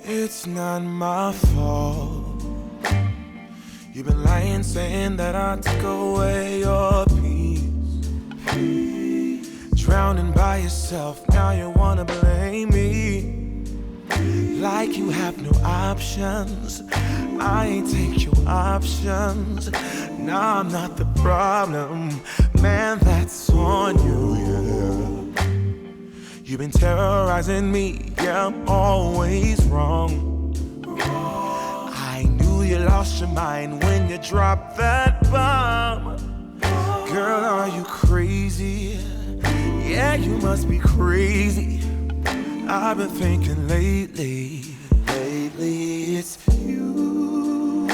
It's not my fault. You've been lying, saying that I took away your peace. Drowning by yourself, now you wanna blame me. Like you have no options. I ain't take your options. Nah, I'm not the problem. Man, that's on you, yeah. You've been terrorizing me, yeah, I'm always wrong. I knew you lost your mind when you dropped that bomb. Girl, are you crazy? Yeah, you must be crazy. I've been thinking lately it's you.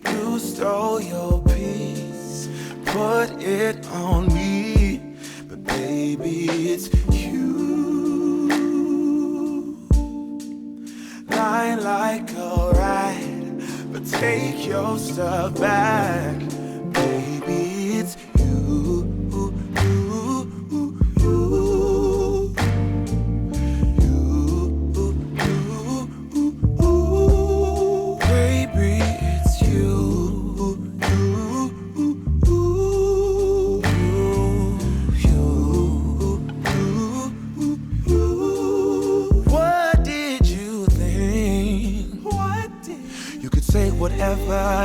You stole your peace, put it on me, but baby, it's you. Lying like a rat, but take your stuff back, baby, it's you.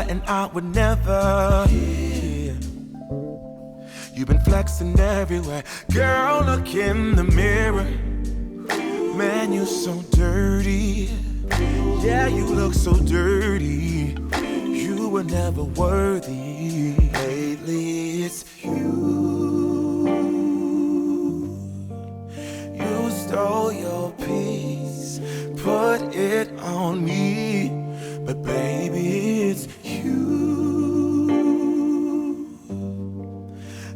And I would never hear. You've been flexing everywhere. Girl, look in the mirror. Man, you're so dirty. Yeah, you look so dirty. You were never worthy. Lately, it's you. You stole your peace, put it on me, but baby, it's you.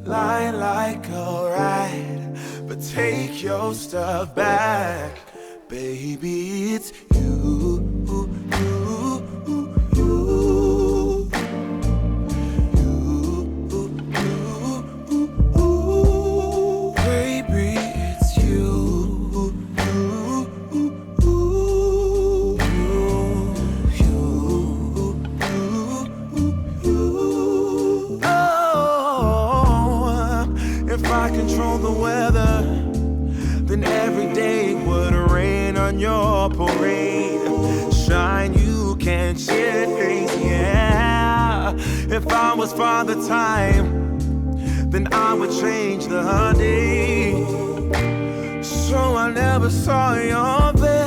Lying like a rat, but take your stuff back, baby, it's you. Control the weather, then every day would rain on your parade. Shine, you can't change, yeah. If I was Father Time, then I would change the day. So I never saw your face.